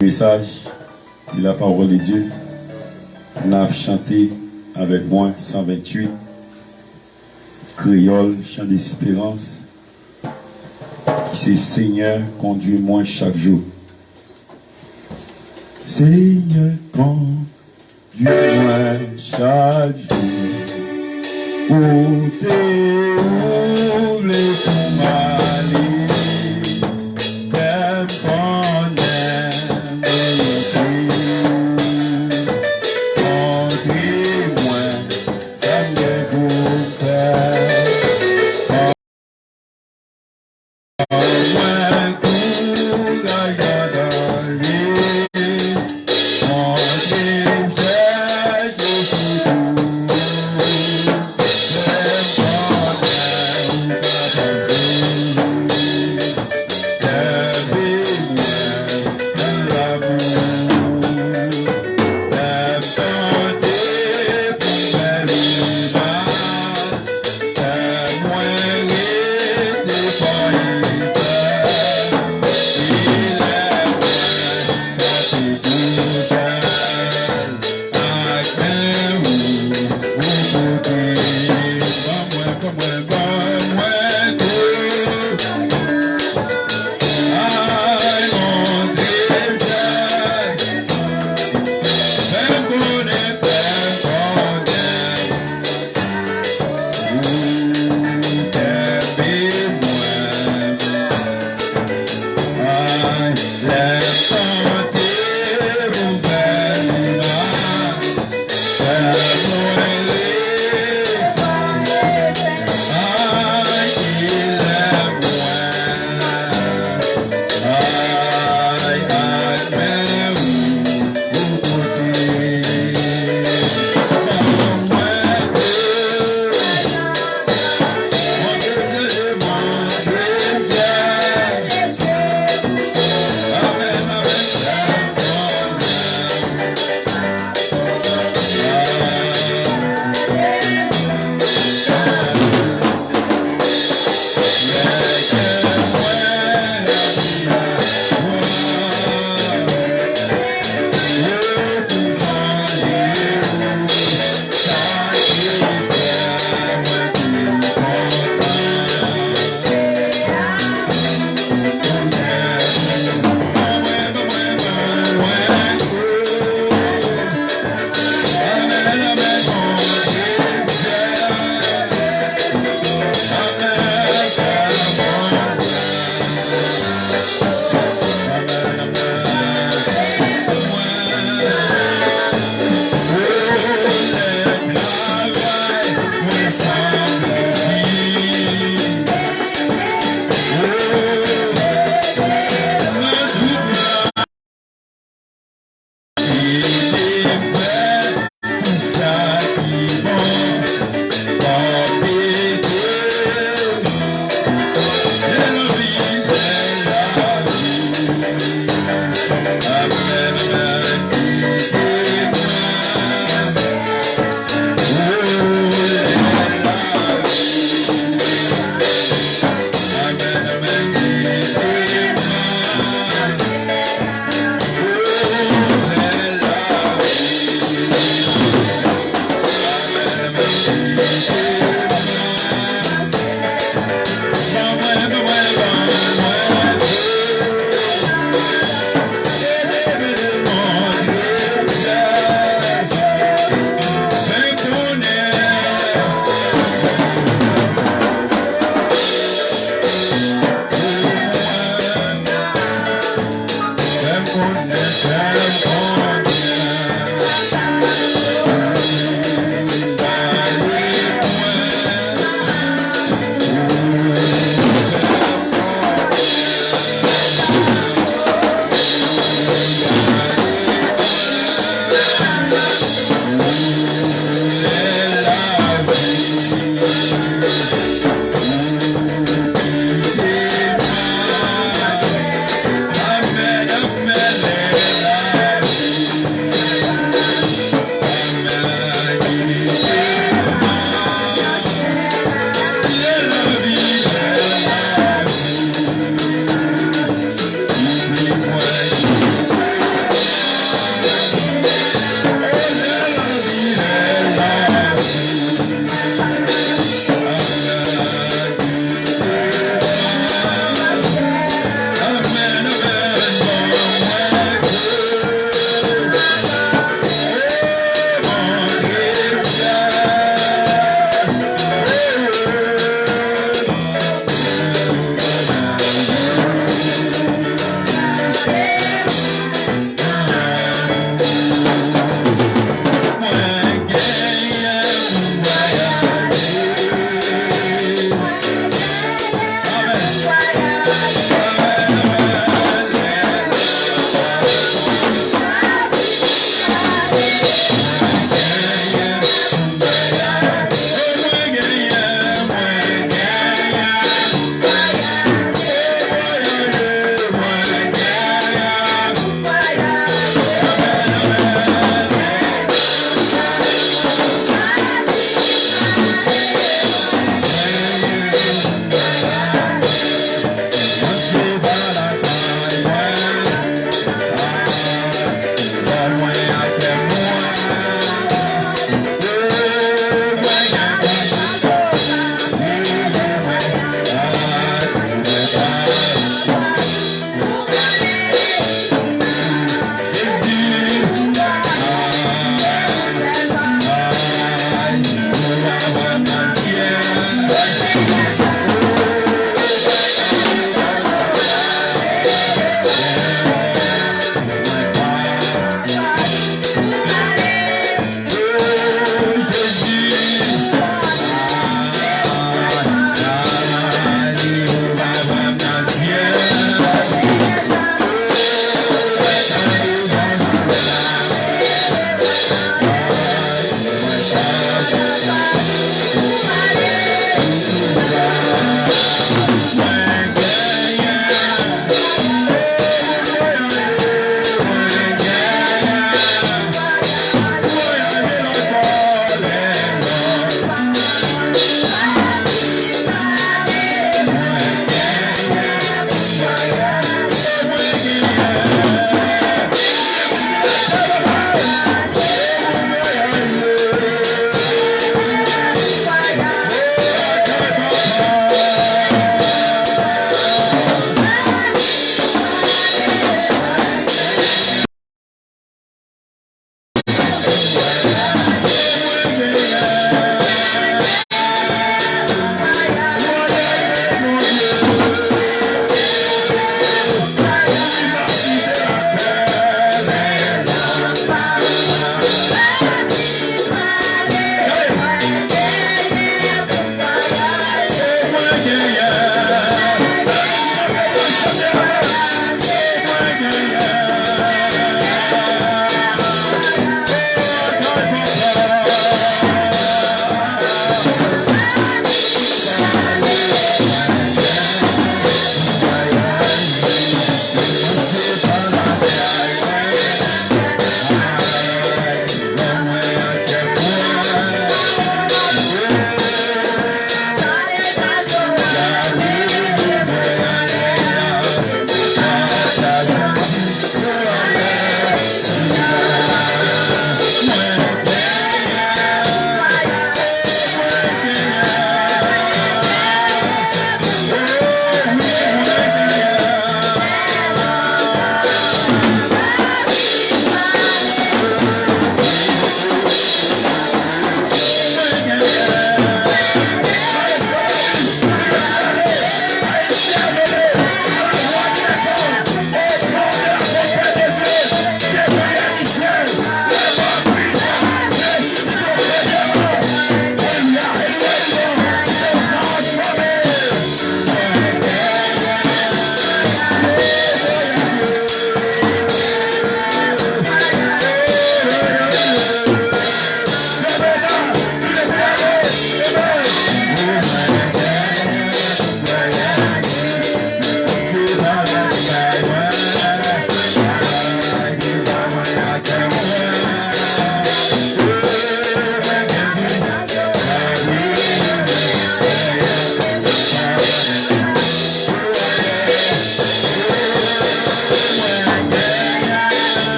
Message de la parole de Dieu. On a chanté avec moi 128 créole, chant d'espérance, qui c'est Seigneur, conduis-moi chaque jour. Seigneur, conduis-moi chaque jour, où t'es roulé pour m'aller.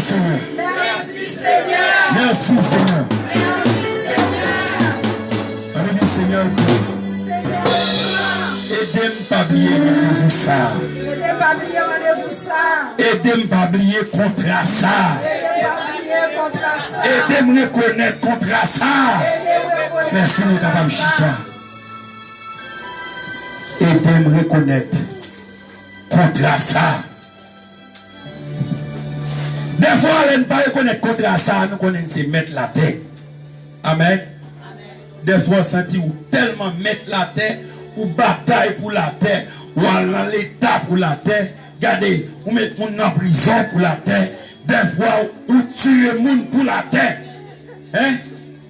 Seigneur. Merci Seigneur. Merci Seigneur. Merci Seigneur. Amen Seigneur. Aidez-moi pas oublier rendez-vous ça. Aidez-moi pas oublier rendez-vous ça. Aidez-moi pas oublier contrat ça. Aidez-moi pas oublier contrat ça. Aidez-moi reconnaître contrat ça. Aidez-moi reconnaître. Merci nous capable chita. Aidez-moi reconnaître contrat ça. Des fois, on ne peut pas reconnaître contrat ça, nous connaissons mettre la tête. Amen. Des fois, on sentit ou tellement mettre la tête, ou bataille pour la terre, ou dans l'état pour la terre. Regardez, ou mettre moun en prison pour la terre. Des fois, ou tuer moun pour la terre. Hein?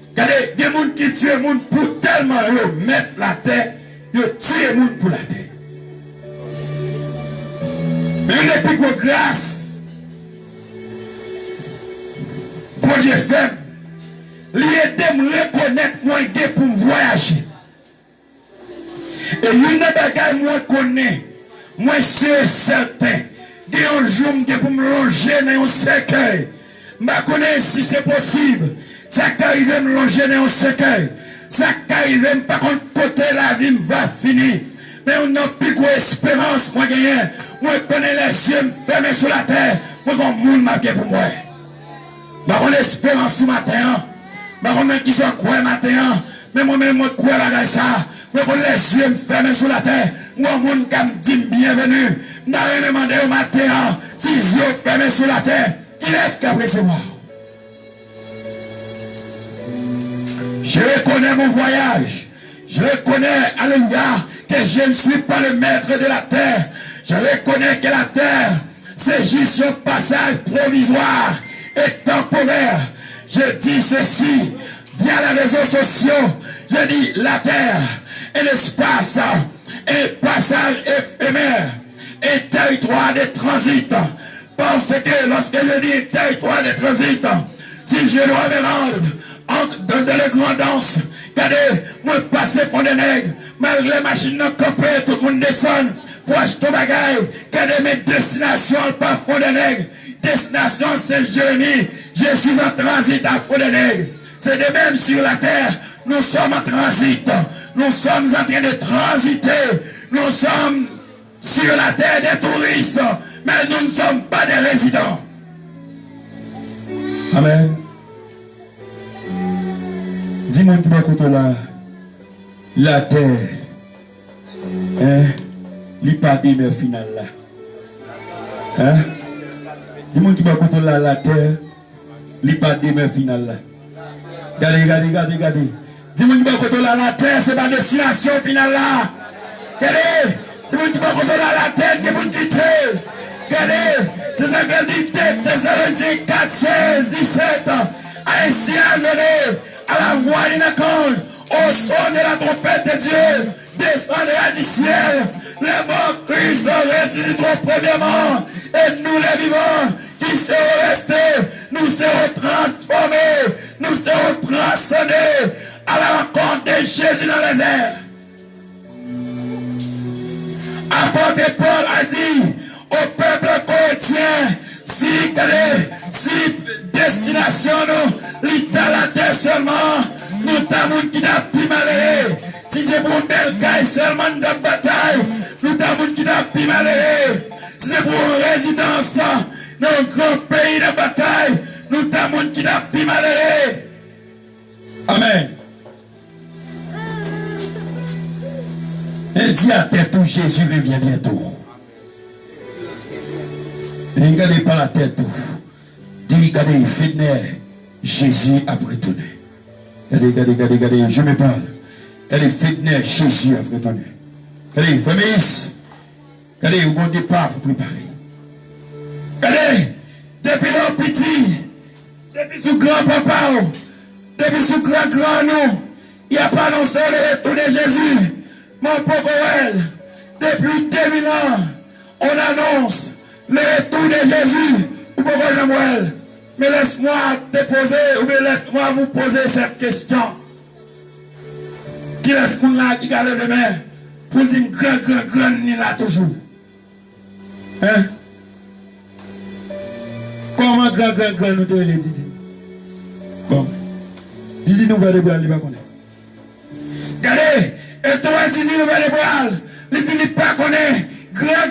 Regardez, des moun qui tuent moun pour tellement mettre la terre, ils tuent moun pour la terre. Mais depuis que grâce, pour Dieu fait, il aide me reconnaître moi pour voyager. Et une des bagages moi connais, moi c'est certain, qu'il y a un jour pour me longer dans un cercueil. Je connais si c'est possible. Ça arrive à me longer dans un cercueil. Ça arrive par contre côté la vie va finir. Mais on n'a plus d'espérance, moi gagné. Moi connais les yeux fermés sur la terre. Moi comme monde marqué pour moi. Je connais l'espérance ce matin. Je connais qui sont quoi matin. Mais moi-même moi crois la ça. Moi connais les yeux fermés sur la terre. Moi monde qui me dit bienvenue. Je vais demander au matin si les yeux fermés sur la terre. Qui est-ce qui a recevoir? Je reconnais mon voyage. Je reconnais, alléluia, que je ne suis pas le maître de la terre. Je reconnais que la terre, c'est juste un passage provisoire et temporaire. Je dis ceci via les réseaux sociaux. Je dis la terre et l'espace et passage éphémère et territoire de transit. Parce que lorsque je dis territoire de transit, si je dois me rendre dans les grandes danses, regardez, moi passer fond de nègre, malgré les machines non campées, tout le monde descend, pour acheter bagaille, regardez mes destinations par fond de nègre. Destination Saint-Jérémie, je suis en transit à fond de nègre. C'est de même sur la terre, nous sommes en transit, nous sommes en train de transiter, nous sommes sur la terre des touristes, mais nous ne sommes pas des résidents. Amen. Dis-moi qui va côté là, la terre, hein, l'hypathie mais final là. Hein? Dis-moi qui va côté là, la terre, l'hypathie mais final là. Regardez. Dis-moi qui va côté là, la terre, c'est ma destination finale là. Regardez, dis-moi qui va côté là, la terre, qui vous quitter. Regardez, c'est ça qu'elle dit, Thessaloniciens 4, 16, 17. Ainsi à donner à la voix d'une archange, au son de la trompette de Dieu, descendra du ciel. Les morts Christ ressusciteront premièrement, et nous les vivants qui seront restés, nous serons transformés, nous serons transcendés à la rencontre de Jésus dans les airs. Apôtre Paul a dit au peuple corinthien, si destination nous, l'état la terre seulement, nous t'avons qui n'a plus malheureux. Si c'est pour une belle caille seulement de bataille, nous t'avons qui n'a plus malheureux. Si c'est pour une résidence dans un grand pays de bataille, nous t'avons qui n'a plus malheureux. Amen. Et dis à tête où Jésus revient bientôt. Ne regardez pas la tête. Dis, regardez, faites-ne Jésus a retourné. Regardez, je me parle. Regardez, faites-ne Jésus a retourné. Regardez, famille, regardez, au bon départ pour préparer. Regardez, depuis nos petits, depuis sous grand-papa, depuis sous grand-grand nous, il n'y a pas annoncé le retour de Jésus. Mon pauvre, depuis 2000 ans, on annonce le retour de Jésus. Ou pourquoi Samuel? Mais laisse-moi te poser, ou bien laisse-moi vous poser cette question. Qui est-ce qu'on a qui garde le main pour dire grand, ni là toujours? Hein? Comment grand, nous te les Didi. Bon. Didi nous va les bras, il va connaître. Regardez, et toi, Didi nous va les bras, il dit, il pas connaître. Grand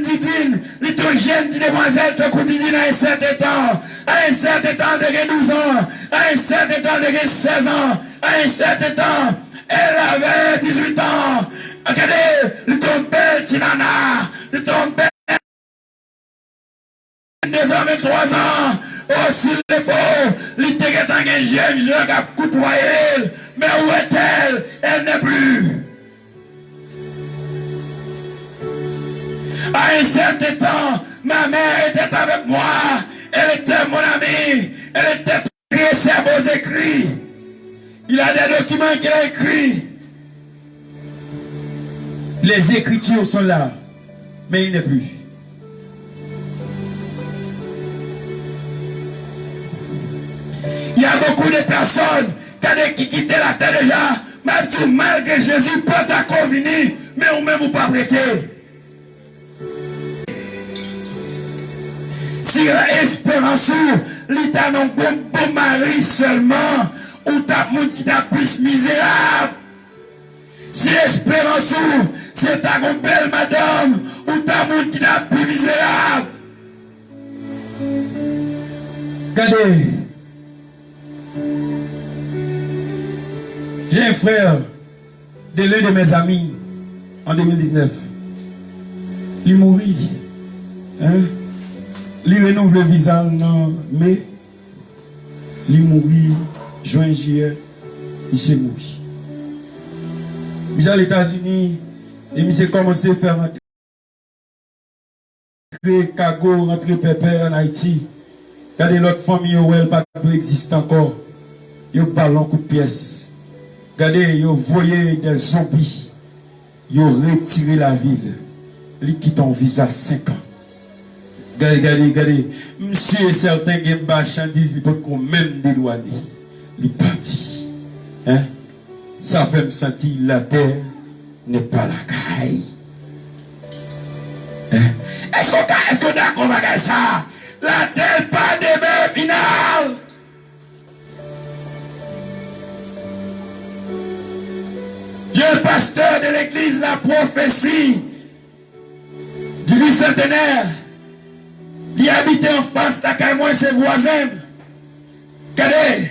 Didine, il est jeune demoiselle, tu as Didine à un certain temps. À un certain temps, de 12 ans. À un certain temps, de 16 ans. À un certain temps, elle avait 18 ans. Regardez, il tombe belle, Tinana. Il tombe belle. 2 ans, 23 ans. Oh, s'il le faut, il était un jeune qui a côtoyé. Mais où est-elle? Elle n'est plus. À un certain temps, ma mère était avec moi. Elle était mon amie. Elle était très ses beaux écrits. Il a des documents qu'il a écrits. Les écritures sont là, mais il n'est plus. Il y a beaucoup de personnes qui quittent la terre déjà, même tout malgré Jésus peut encore venir, mais ou même ou pas prêter. Si l'espérance l'état non comme bon mari seulement, ou ta monde qui t'a plus misérable. Si l'espérance c'est ta belle madame, ou ta monde qui t'a plus misérable. Regardez. J'ai un frère de l'un de mes amis en 2019. Il mourit. Hein? Il renouvelle le visa en mai. Il mourit juin, juillet. Il s'est mouru. Il est aux États-Unis et il s'est commencé à faire rentrer Cago, rentrer Pépé en Haïti. Regardez l'autre famille où elle pas existe encore. Il y a un ballon coup de pièce. Regardez, il y a voyé des zombies. Il a retiré la ville. Il quitte en visa 5 ans. Regardez. Monsieur est certain qu'il y a une marchandise, il peut même dédouaner. Il est parti. Hein? Ça fait me sentir la terre n'est pas la caille. Hein? Est-ce qu'on est d'accord avec ça? La terre pas demain final. Le pasteur de l'église, la prophétie du bicentenaire, il habitait en face d'Akaï, moi ses voisins. Regardez,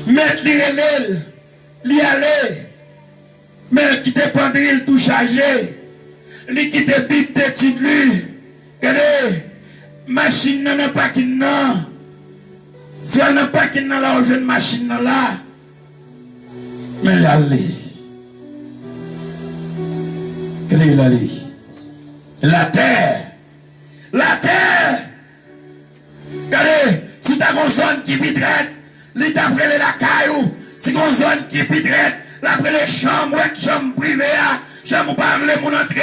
mettre l'Irénel, l'y aller, mais qui te pendril tout chargé, lui qui te bite de titre lui. Regardez, machine n'a pas qui n'a. Si elle n'a pas qui n'a là, on jeune machine là. Mais il allait. Quel est l'allée? La terre. La terre. Regardez, si tu as une zone qui pitrait, l'État prend la caillou. Si tu as une zone qui pitrait, la prend les chambres privées, chambre pas le mon entrée,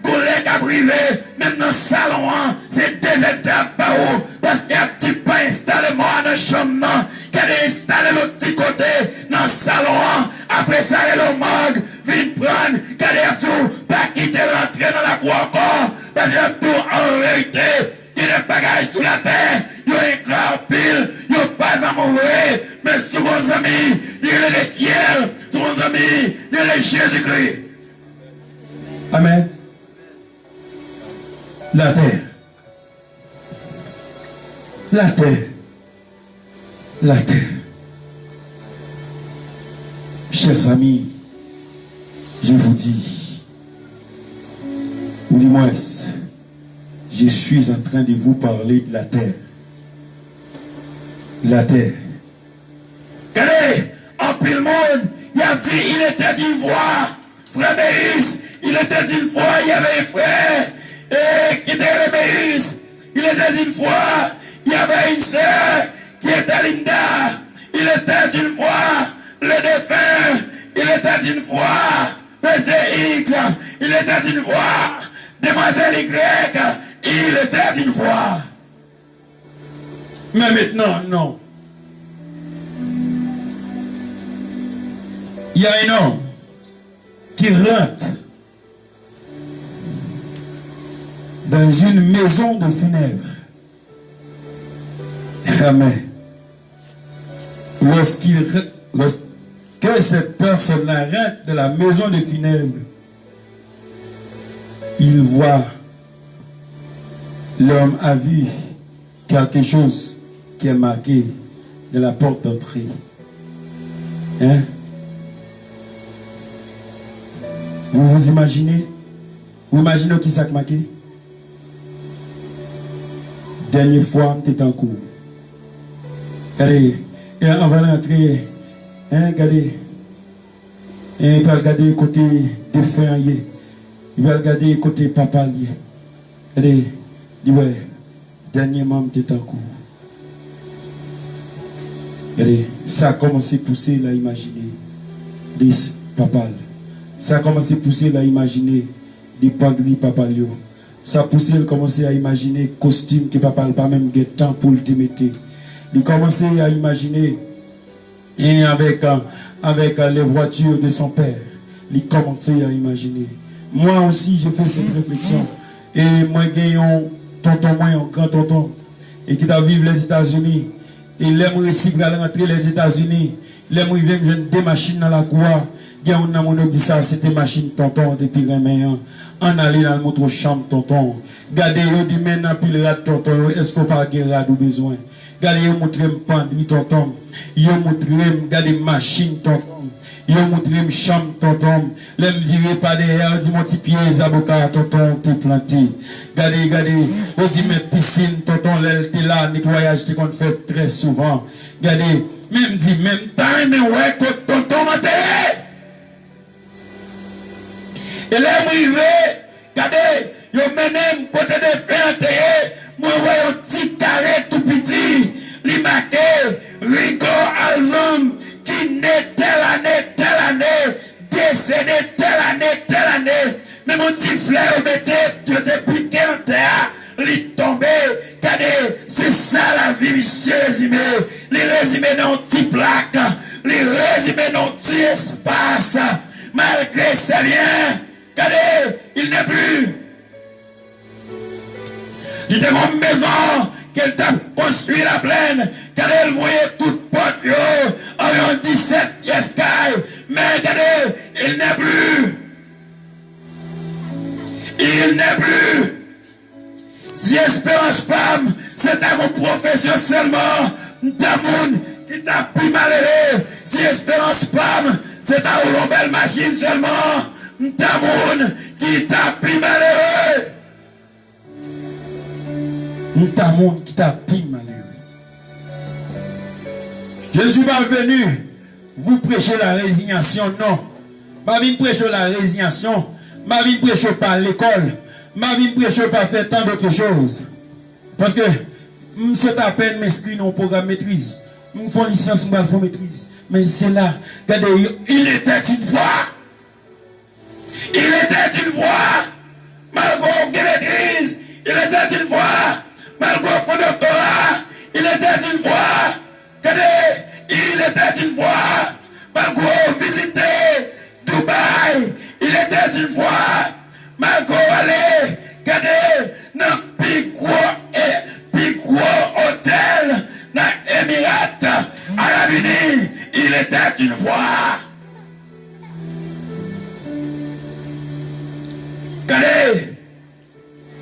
collègue à privé, même dans le salon, c'est 2 étapes par où, parce qu'il y a un petit pas installé moi dans la chambre, qui est installé l'autre petit côté, dans le salon, après ça, le mag, vite prendre, qui est tout, pas quitter l'entrée dans la cour encore, parce qu'il y a tout en vérité, qui est bagage tout la terre, il y a un grand pile, il n'y a pas à mourir, mais sur vos amis, il y a le ciel, sur vos amis, il y a le Jésus-Christ. Amen. La terre. La terre. La terre. Chers amis, je vous dis, ou du moins, je suis en train de vous parler de la terre. La terre. Regardez, en pile monde, il a dit, il était une fois, frère Béis, il était une fois, il y avait un frère, et qui était le Béis. Il était une fois, il y avait une sœur, qui était Linda. Il était une fois, le défunt, il était une fois, Monsieur X, il était une fois, Demoiselle Y, il était une fois. Mais maintenant, non. Il y a un homme qui rentre dans une maison de funèbres Amen. Lorsque cette personne rentre de la maison de funèbres, il voit l'homme a vu quelque chose qui est marqué de la porte d'entrée. Hein? Vous vous imaginez? Vous imaginez qui s'est marqué? Dernière fois, tu es en cours. Regardez, et on va rentrer, hein, regardez, et il va regarder côté défunt, il va regarder côté papa, regardez, il dit ouais, dernièrement, tu es en cours. Regardez, ça a commencé à pousser là, imaginer des papas. Ça a commencé à pousser là, imaginer des padris papa. Ça a poussé à commencer à imaginer costume que papa n'a pas même de temps pour le mettre. Il commençait à imaginer et avec les voitures de son père. Il commençait à imaginer. Moi aussi, j'ai fait cette réflexion. Et moi, j'ai un tonton, un grand tonton, et qui a vécu les États-Unis. Et l'aime récit pour rentrer les États-Unis. L'aime vivre des machines dans la cour. Il y a un homme qui dit ça, c'était machine tonton depuis le main. On allait dans notre chambre tonton. Gardez, vous dit maintenant, puis le rat tonton, est-ce qu'on pas de rat ou besoin? Gardez, vous montrez pendant tonton. Vous montrez, gardez machine tonton. Vous montrez chambre tonton. L'aime virer par derrière, dit mon petit pied, les avocats tonton, t'es planté. Gardez, vous dit mes piscines tonton, l'aile t'es là, nettoyage t'es qu'on fait très souvent. Gardez, même dit, même temps, mais ouais, tonton m'a et là, je vais, regardez, je mène côté de fer enterré, moi, je vois un petit carré tout petit, il marqué, Rico Alzom, qui naît telle année, décédé telle année, mais mon petit frère, je te piqué en terre, il est tombé, regardez, c'est ça la vie, monsieur, résumé, les résumés dans une petite plaque, les résumés dans un petit espace, malgré ses liens. Regardez, il n'est plus. Il était comme une maison qu'elle t'a construit la plaine. Regardez, elle voyait toute porte, environ 17 sky. Mais regardez, il n'est plus. Il n'est plus. Si Espérance Pam, c'est ta profession seulement, ta monde qui t'a pris malheureux. Si Espérance Pam, c'est ta belle machine seulement. Tamoun qui t'a pris malheureux. Tamoun qui t'a pris malheureux. Je ne suis pas venu vous prêcher la résignation, non. Ma vie prêche la résignation. Ma vie prêche pas l'école. Ma vie prêche pas faire tant d'autres choses. Parce que c'est à peine m'inscrire dans le programme maîtrise. Je fais licence, je fais maîtrise. Mais c'est là. Regardez, il était une fois. Il était une fois, malgré maîtrise, il était une fois, malgré fond doctorat, il était une fois, regardez, il était une fois, malgré visiter Dubaï, il était une fois, malgré aller, regardez, dans plus gros hôtel, dans l'Émirat, Arabes Unis, il était une fois. Regardez,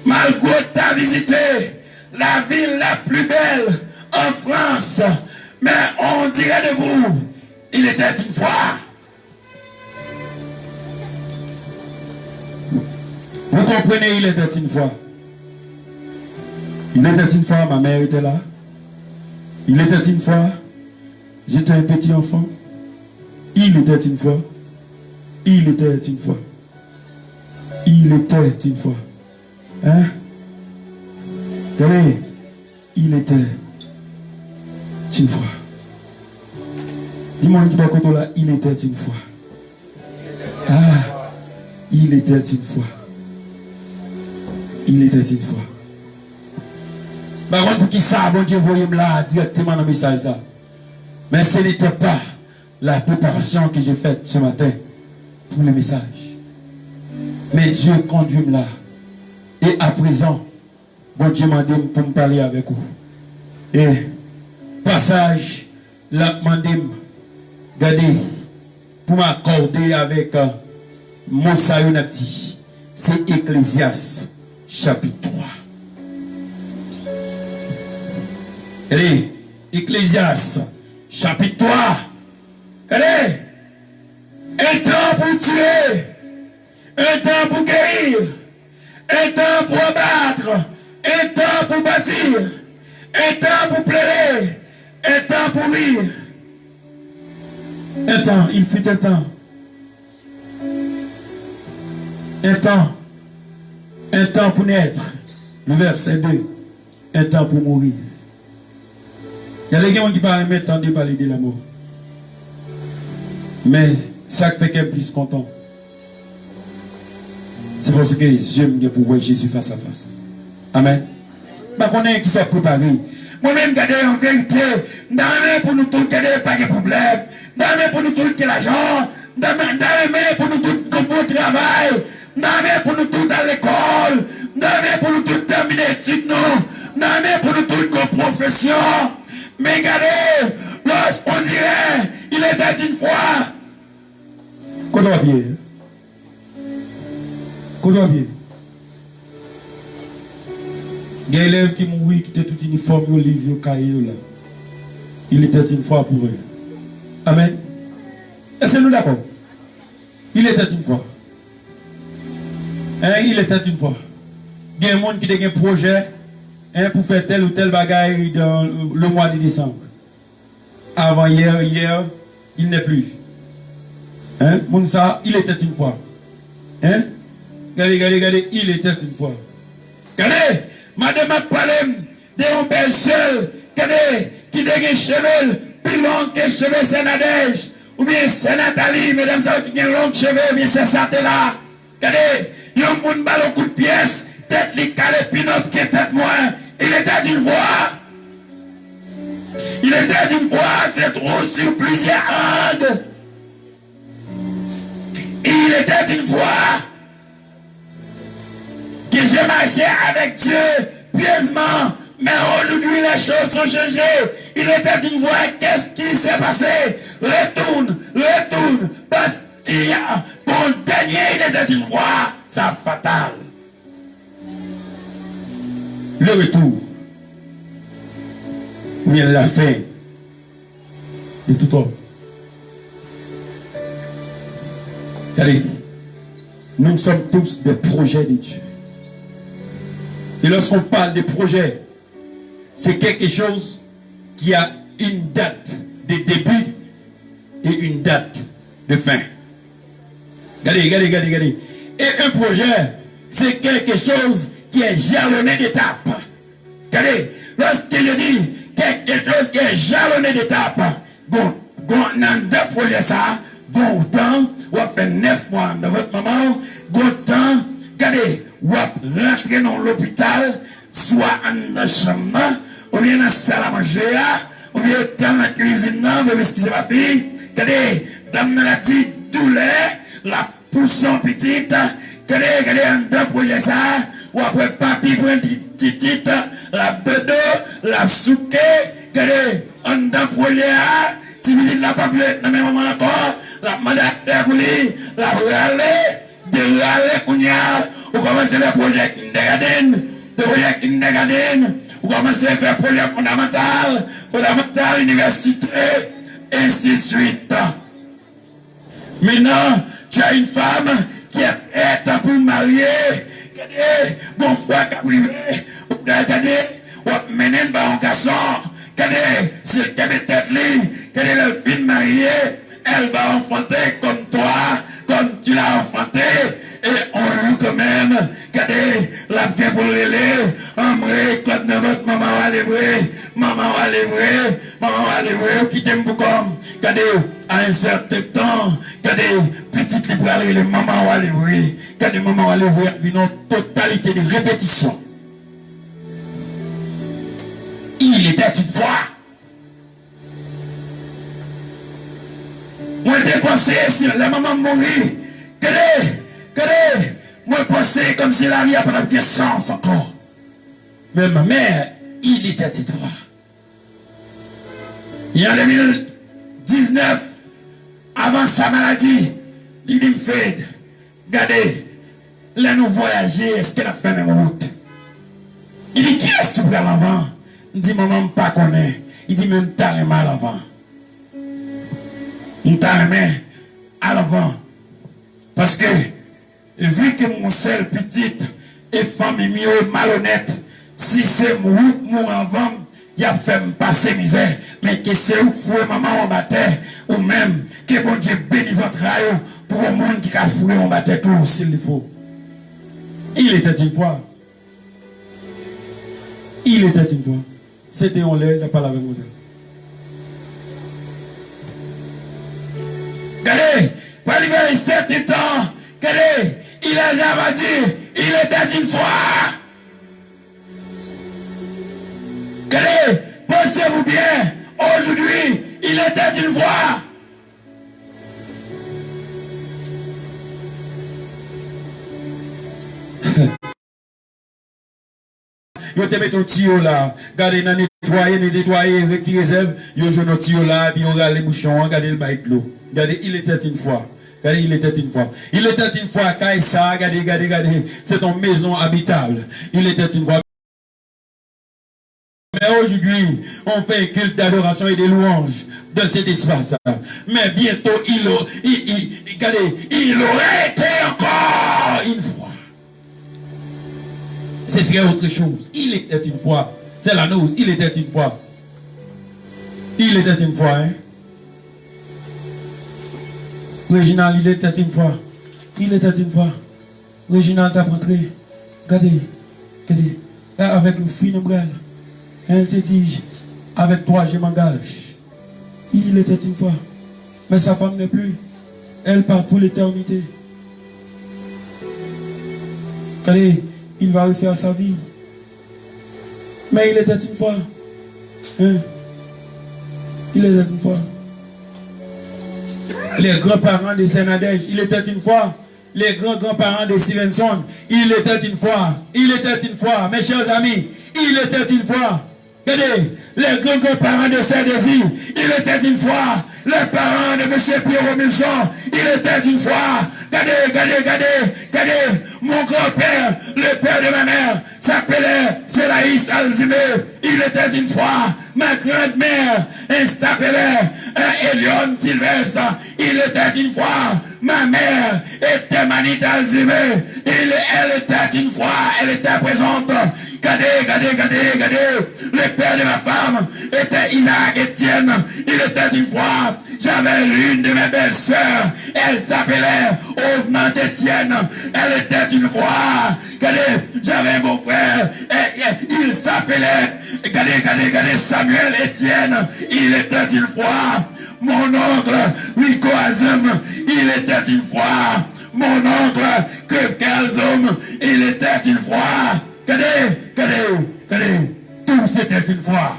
malgré t'as visité la ville la plus belle en France, mais on dirait de vous, il était une fois. Vous comprenez, il était une fois. Il était une fois, ma mère était là. Il était une fois, j'étais un petit enfant. Il était une fois. Il était une fois. Il était une fois. Hein? Tenez, il était une fois. Dis-moi qui va côté là, il était une fois. Ah, il était une fois. Il était une fois. Par contre, pour qui ça, bon Dieu, voyez-moi là directement dans le message ça. Mais ce n'était pas la préparation que j'ai faite ce matin pour le message. Mais Dieu conduit là. Et à présent, bon Dieu m'a dit pour me parler avec vous. Et passage, la demandé, regardez, pour m'accorder avec Moussa Yonati. C'est Ecclésiaste, chapitre 3. Allez, Ecclésiaste, chapitre 3. Allez, un temps pour tuer, un temps pour guérir, un temps pour abattre, un temps pour bâtir, un temps pour pleurer, un temps pour rire. Un temps, il fut un temps. Un temps pour naître. Le verset 2. Un temps pour mourir. Il y a des gens qui parlent maintenant de parler de la mort. Mais ça fait qu'elle est plus content. C'est parce que j'aime pour voir Jésus face à face. Amen. Je ne connais pas qui sont préparés. Moi-même, en vérité, je pour nous tous, pas de problème. Je pour nous tous, l'argent. Je pour nous tous, comme pour le travail. Je pour nous tous, à l'école. Je pour nous tous, terminer l'étude. Je pour nous tous, comme profession. Mais regardez, lorsqu'on dirait, il était une fois. Qu'on doit bien. Qu'on doit bien. Il y a un élève qui mourit, qui était tout uniforme, au livre, au cahier, là. Il était une fois pour eux. Amen. Est-ce que nous d'accord? Il était une fois. Il était une fois. Il y a un monde qui a un projet pour faire tel ou tel bagaille dans le mois de décembre. Avant hier, il n'est plus. Mounsa, il était une fois. Regardez, il était une fois. Regardez, madame a parlé de une belle seule, qui a des cheveux plus longs que les cheveux Sénadège, ou bien Sénatali, mesdames et qui a long cheveux, bien c'est ça là. Regardez, il y a un monde ballon coup de pièce, tête les calés pinot qui est tête moins. Il était d'une voix. Il était d'une voix, c'est trop sur plusieurs angles. Il était une fois que j'ai marché avec Dieu pieusement, mais aujourd'hui les choses sont changées. Il était une fois, qu'est-ce qui s'est passé? Retourne, parce qu'il y a ton dernier, il était une fois, ça fatal. Le retour, mais la fin de tout homme. Allez, nous sommes tous des projets de Dieu. Et lorsqu'on parle de projets, c'est quelque chose qui a une date de début et une date de fin. Regardez. Et un projet, c'est quelque chose qui est jalonné d'étapes. Regardez, lorsque je dis quelque chose qui est jalonné d'étapes, dans deux projets ça, bon temps, vous avez fait 9 mois dans votre maman, bon temps, regardez, vous avez rentré dans l'hôpital, soit en chambre, ou bien dans la salle à manger, ou bien dans la cuisine, vous excusez ma fille, regardez, dans la petite douleur, la pousson petite, regardez, en deux projets ça, ou après papier pour une petite, la dodo, la souquée, regardez, en deux projets, si vous dites la papier, dans le même moment encore, la mandateur pour lui, la râler, de râler pour nous, ou commencez le projet kindergarten, ou commencez à faire projet fondamental, université, ainsi de suite. Maintenant, tu as une femme qui est prête pour marier, bon foi qui a privé, ou mener un garçon, s'il te met tête libre, quelle est le fille mariée, elle va enfanter comme toi, comme tu l'as enfanté, et on joue quand même, regardez, la bien pour le relais, on me quand notre maman va livrer, qui t'aime beaucoup comme, regardez, à un certain temps, regardez, petite librairie, les mamans va livrer, regardez, maman va livrer une totalité de répétitions. Il était une fois. Moi, j'ai pensé, si la maman mourit, moi, pensé comme si la vie a pas de sens encore. Mais ma mère, il était une fois. Et en 2019, avant sa maladie, il dit, me fait, regardez, là nous voyager, est-ce qu'elle a fait même route? Il dit, qui est-ce qui prend l'avant? Il dit, maman, je ne pas connaît. Il dit, même t'as mal avant. Je t'ai à l'avant. Parce que, vu que mon seul petit et femme est mieux malhonnête, si c'est mon avant, il a fait me passer misère, mais que c'est où fouet maman en bataille, ou même que bon Dieu bénisse votre rayon pour un monde qui a foué en bataille tout s'il le faut. Il était une fois. Il était une fois. C'était en l'air, il n'a pas la même chose. Regardez, pour arriver à un certain temps, regardez, il a jamais dit, il était une fois. Regardez, pensez-vous bien, aujourd'hui, il était une fois. Yo te met ton tuyau là, regardez, nettoyer, retirer les herbes, yo joue notre tuyau là, puis on regarde les bouchons, regardez le bail de l'eau. Regardez, il était une fois. Regardez, il était une fois. Il était une fois, Kaïsa, regardez, c'est ton maison habitable. Il était une fois. Mais aujourd'hui, on fait un culte d'adoration et de louanges dans cet espace. Mais bientôt, il aurait été encore une fois. Ce serait autre chose. Il était une fois. C'est la nose. Il était une fois. Il était une fois. Hein? Réginald, il était une fois. Il était une fois. Réginald t'a rentré. Regardez. Regardez. Avec une fine ombrelle. Elle te dit, avec toi, je m'engage. Il était une fois. Mais sa femme n'est plus. Elle part pour l'éternité. Regardez. Il va refaire sa vie. Mais il était une fois. Hein? Il était une fois. Les grands-parents de Saint-Nadège, il était une fois. Les grands-grands-parents de Stevenson, il était une fois. Il était une fois. Mes chers amis, il était une fois. Regardez, les grands-grands-parents de Saint-Désir, il était une fois. Les parents de M. Pierre Robinson, il était une fois. Regardez, mon grand-père, le père de ma mère, s'appelait Sélaïs Alzimé, il était une fois. Ma grand-mère, elle s'appelait Elion Sylvestre, il était une fois. Ma mère était Manit Alzimé, elle était une fois, elle était présente. Regardez, le père de ma femme était Isaac Etienne, il était une fois. J'avais l'une de mes belles-sœurs, elle s'appelait Ovenant Etienne, elle était une fois. Regardez, j'avais un beau-frère, il s'appelait, regardez, Samuel Etienne, il était une fois. Mon oncle, Rico Azum, il était une fois. Mon oncle, Crève Calzum, il était une fois. Regardez, tout c'était une fois.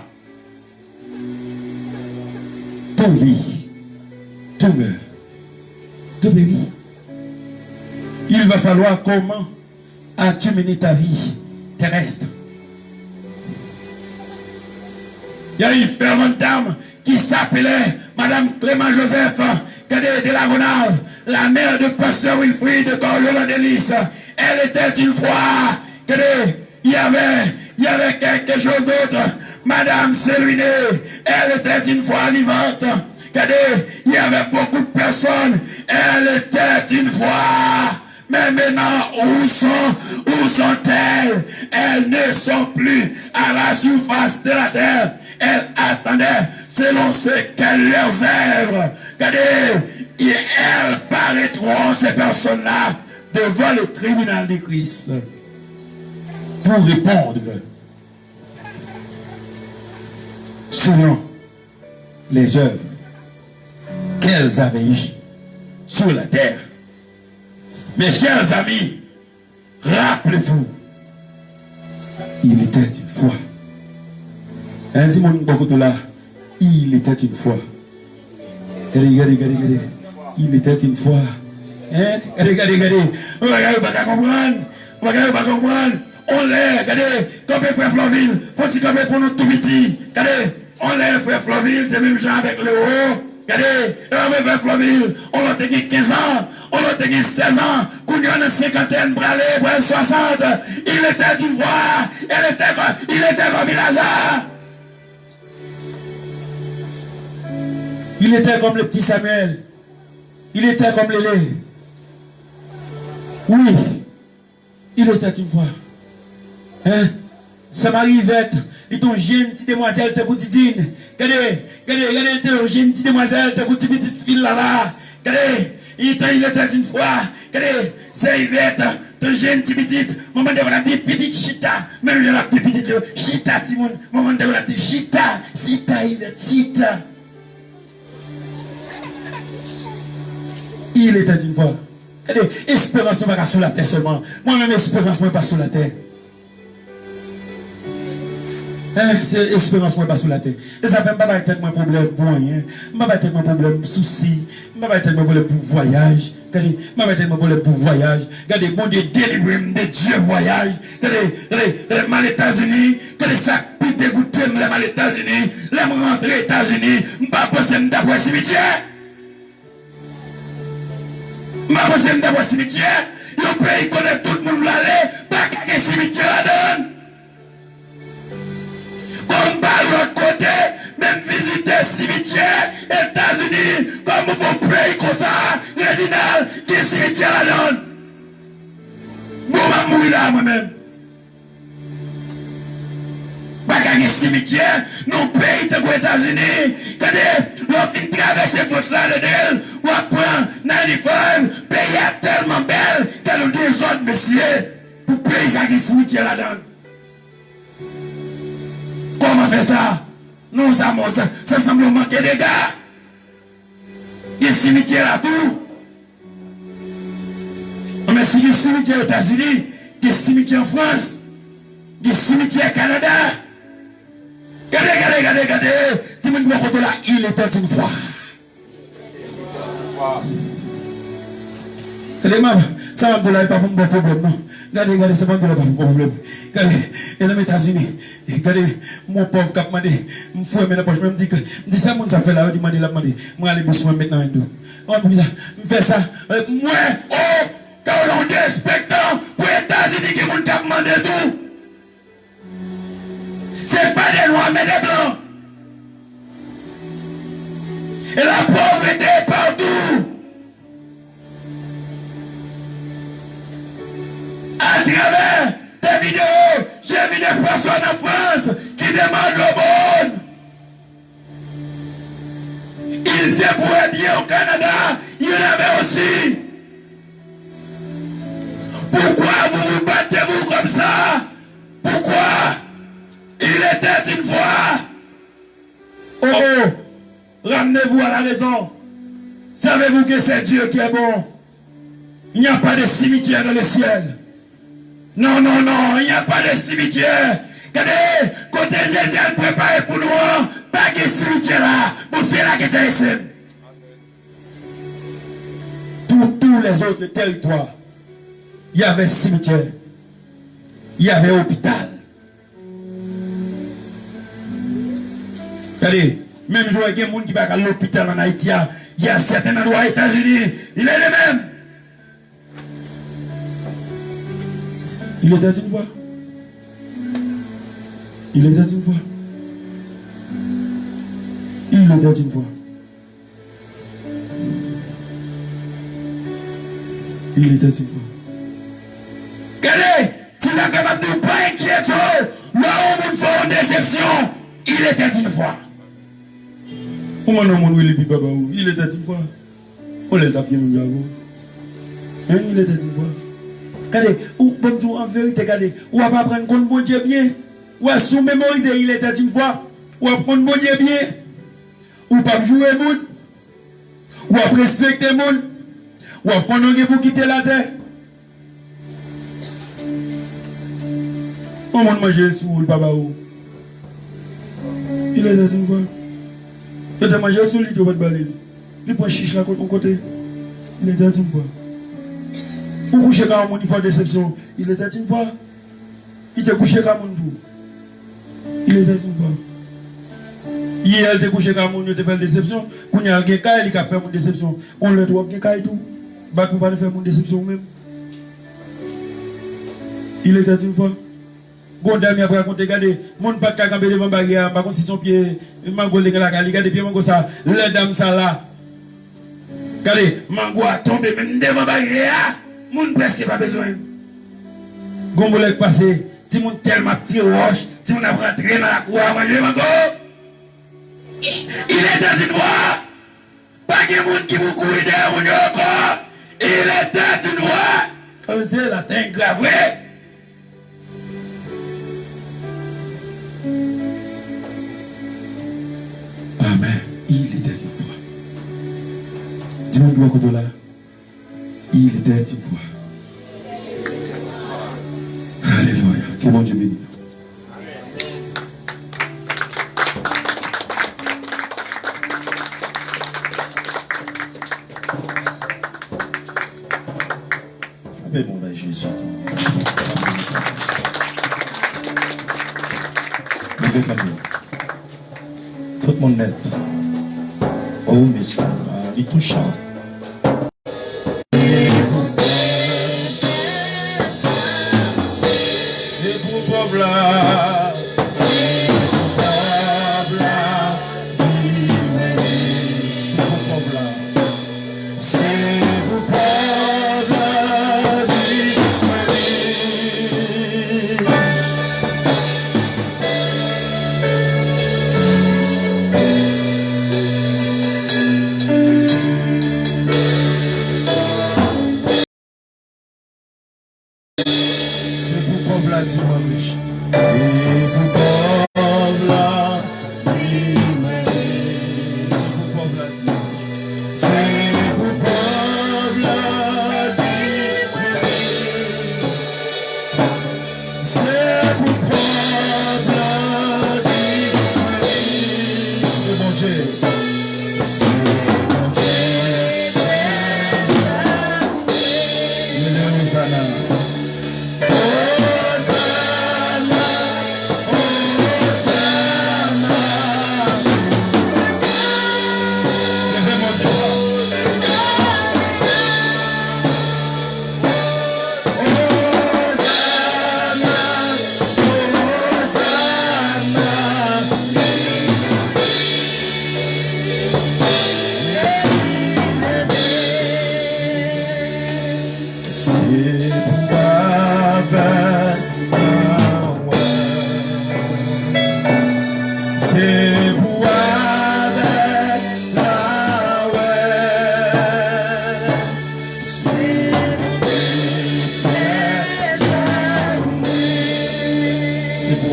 Tout vit, tout meurt, tout périt. Il va falloir comment as-tu mené ta vie terrestre? Il y a une fervente dame qui s'appelait Madame Clément Joseph, cadet de la Ronald, la mère de Pasteur Wilfrid de Coriolan Delis. Elle était une fois, cadet, il y avait quelque chose d'autre. Madame Séluiné, elle était une fois vivante. Cadet, il y avait beaucoup de personnes. Elle était une fois. Mais maintenant, où sont-elles? Elles ne sont plus à la surface de la terre. Elles attendaient selon ce qu'elles leur œuvres. Regardez, et elles paraîtront, ces personnes-là, devant le tribunal de Christ pour répondre selon les œuvres qu'elles avaient eues sur la terre. Mes chers amis, rappelez-vous, il était une fois. Un dimanche, beaucoup de là, il était une fois. Regardez. Il était une fois. Hein? Regardez. On va pas comprendre. On l'est. Regardez. Comme frère Flaville, faut-il camper pour nous tout petit. Regardez. on lève frère Floville, t'es même gens avec le haut. Regardez, frère Floville, on a 15 ans, on a 16 ans, qu'on y a une cinquantaine, bralé, près 60. Il était une voix, il était comme Elijah. Il était comme le petit Samuel. Il était comme Lélé. Oui, il était une fois. Hein? Ça m'arrivait. Il était une jeune petite demoiselle, te coutidine. Regardez, il était une jeune petite demoiselle, te coutidine, petite fille là-bas. Regardez, il était une fois. Regardez, c'est Yvette, te jeune petite. Maman de la petite chita. Même je la petite chita, Timon. Maman de la petite chita. Chita, Yvette, chita. Il était une fois. Regardez, espérance n'est pas sur la terre seulement. Moi-même, espérance n'est pas sur la terre. Hein, c'est espérance moi pas sur la terre. Et ça fait pas être mon problème pour rien. Pas être mon problème souci. Pas être mon problème pour voyage. Regardez, pas être mon problème pour voyage. Regardez, bon Dieu délivre de Dieu voyage. Regardez, mal aux États-Unis. Regardez ça puis dégoûté me mal aux États-Unis. Là me rentrer aux États-Unis. Pas penser d'après cimetière. Pas penser d'après cimetière. Le pays connaît tout le monde l'aller. Pas qu'un cimetière la donne. Comme par l'autre côté, même visiter cimetière, États-Unis, comme vos pays comme ça, régional, qui est cimetière la donne. Bon, je vais mourir là moi-même. Pas qu'un cimetière, non pays de aux États-Unis, regardez, l'on finit traverser flotte là dedans, on prend 95, pays tellement belle, qu'elle a deux autres messieurs, pour payer ça qui est cimetière la donne. Comment faire ça? Non, ça semble manquer des gars. Il y a un cimetière là tout. Mais si il y a un cimetière aux États-Unis, il y a un cimetière en France, il y a un cimetière au Canada. Regardez. Si vous me là, il était une fois. Regardez, maman, ça va là, il n'y a pas de problème, non? Regardez, c'est pas de problème. Regardez, et dans les États-Unis, regardez, mon pauvre cap m'a dit, je me fous maintenant, je me dis ça, ça fait là, je me dis là, moi, aller besoin maintenant, je fais ça, moi, oh, quand on est respectant pour les États-Unis qui m'ont demandé tout. C'est pas des noirs, mais des blancs. Et la pauvreté est partout. À travers des vidéos, j'ai vu des personnes en France qui demandent l'aumône. Il se pourrait bien au Canada, il y en avait aussi. Pourquoi vous vous battez-vous comme ça? Pourquoi? Il était une fois. Oh, ramenez-vous à la raison. Savez-vous que c'est Dieu qui est bon? Il n'y a pas de cimetière dans le ciel. Non, il n'y a pas de cimetière. Regardez, côté Jésus a préparé pour nous, pas de cimetière là, pour faire la quête ici. Tous les autres territoires, il y avait cimetière, il y avait hôpital. Regardez, même je vois des gens qui vont à l'hôpital en Haïti, il y a certains endroits aux États-Unis, il est le même. Il était une fois. Il était une fois. Il était une fois. Il était une fois. Regardez, si vous êtes capable de ne pas inquiéter, là où vous faites une déception, il était une fois. Comment non, il était une fois. On l'a tapé bien, il était une fois. Regardez, ou en vérité, regardez, ou à pas prendre compte bon Dieu bien, ou à sous mémoriser, il était une fois, ou à prendre bon Dieu bien, ou pas jouer monde, ou à respecter monde, ou à prendre un pour quitter la terre. On mange sous le papa ou. Il était une fois. Il était mangé sous le lit de votre balai. Il prend chiche là côté. Il était une fois. Ou coucher quand mon fois déception, il était une fois. Il était couché comme mon doux. Il était une fois. Hier, elle te couché comme on te fait déception. Quand il y a quelqu'un qui a fait une déception, on le doit quelqu'un et tout. Bah, pour pas faire une déception même. Il était une fois. Gondami après raconter, regardez, mon pas de camper devant barrière, par contre si son pied, mango les gars, regardez pied mango ça, la dame ça là. Regardez, mango a tombé même devant barrière, mon presque pas besoin. Gombolek passé, si mon tellement petit roche, si mon a rentré dans la cour à manger mango. Il est dans une voie. Pas de monde qui vous couille derrière mon yoko. Il est dans une voie. Comme c'est la terre grave. Amen. Il était une fois. Dis-moi doigt côté là. Il était une fois. Alléluia. Que bon Dieu bénisse. Mais bon, ben Jésus. Levez comme nous. Tout le monde net. Oh, mais ça, il touche. C'est pour pauvre là. C'est pour pauvre là. C'est pour pauvre là. C'est pour pauvre là. C'est pour pauvre là, dis-moi riche. C'est pour pauvre là, dis-moi riche. C'est pour pauvre là, dis-moi riche. C'est pour pauvre là, dis-moi riche. C'est pour pauvre là, dis-moi riche. C'est mon Dieu. C'est mon Dieu. Il est Hosanna.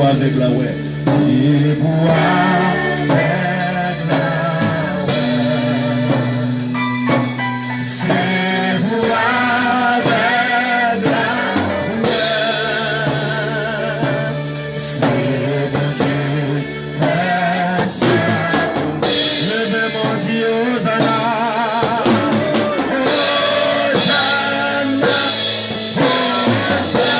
Avec la ouais, c'est pour avec la ouais, c'est pour avec la ouais, c'est mon Dieu, c'est levez mon Dieu, Hosanna, Hosanna, Hosanna.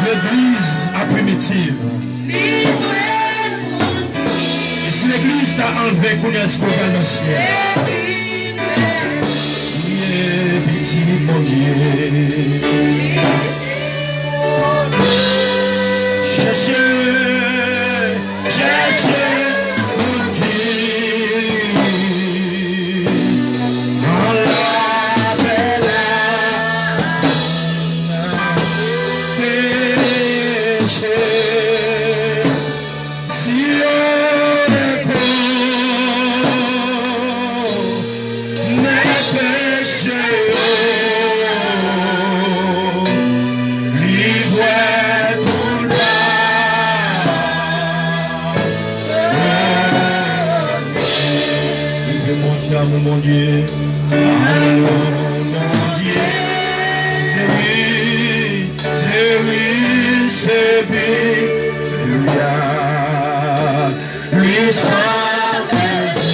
L'église a primitive. Et si l'église t'a enlevé, connaisse qu'on va dans le ciel. Petit mon Dieu. Cherchez mon Dieu. On l'appelle. mon Dieu. Allons, mon Dieu. C'est oui, c'est oui. Alléluia. Lui soit plaisir.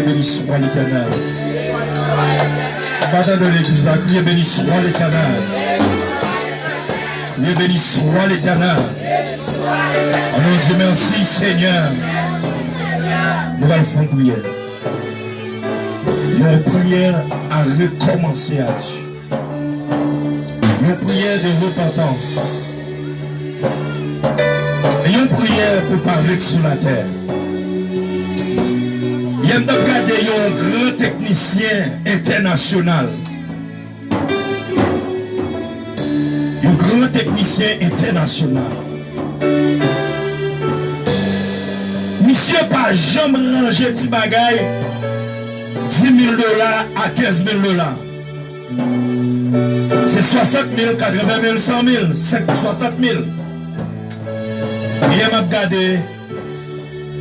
Béni soit l'Éternel. Matin de l'église, la crier béni soit l'Éternel. Crier béni soit l'Éternel. On nous dit merci Seigneur. Nous allons faire une prière. Une prière à recommencer à Dieu. Une prière de repentance. Et une prière pour parler sur la terre. Il y a un grand technicien international. Un grand technicien international. Monsieur pas jamais rangé petit bagaille $10 000 à $15 000. C'est 60 000, 80 000, 100 000, 60 000. Il y a regardé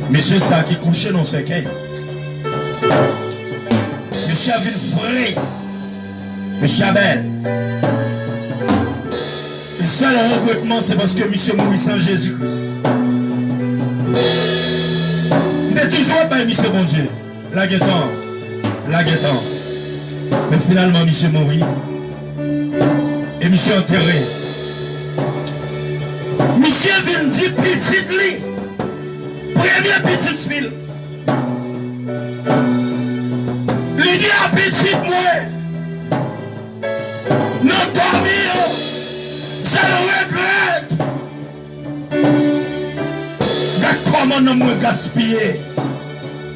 monsieur ça qui couchait dans ses cailles. Monsieur avait une vraie. Monsieur Abel. Et seul regrettement, c'est parce que monsieur mourit sans Jésus-Christ. Mais toujours pas monsieur bon Dieu. La guettant. Mais finalement, monsieur mourit. Et monsieur enterré. Monsieur vient dire petite lit. Première petite fille. Il dit à petit moi, non dormir, ça le regrette. Comment nous me gaspiller.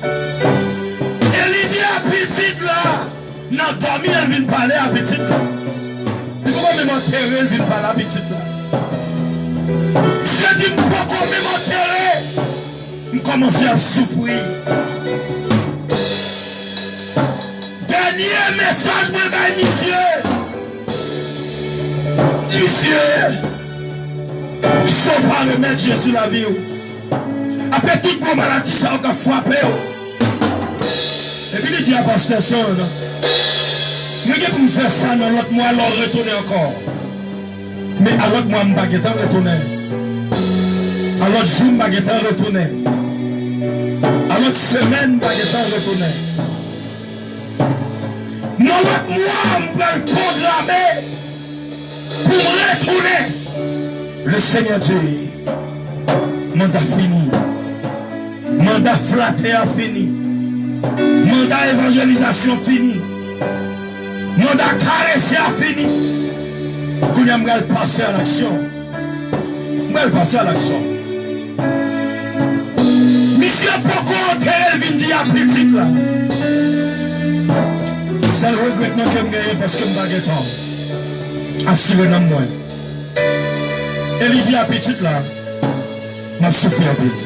Et il dit à petit là, non dormir, elle vient parler à petit là. Il faut même enterrer, elle vient parler à petit là. Je dis, pourquoi même enterrer? Je commence à souffrir. Dernier message pour monsieur. Monsieur, ils sont pas remettre Jésus la vie. Après toute grande maladie, ça a frappé. Et puis il dit à pasteur son, je vais me faire ça dans l'autre mois, alors retourner encore. Mais à l'autre mois, je ne vais pas retourner. À l'autre jour, je ne vais pas retourner. À l'autre semaine, je ne vais pas retourner. Dans l'autre mois, je vais programmer pour me retourner. Le Seigneur dit, mandat fini. Mandat flatté a fini. Mandat évangélisation fini. Mandat caressé a fini. Quand je vais passer à l'action. Je vais passer à l'action. côté, elle vient dire à petite là. C'est le regrettement que je gagne parce que je n'ai pas de temps. Assuré dans moi. Elle vient à petite là. M'a souffert un peu.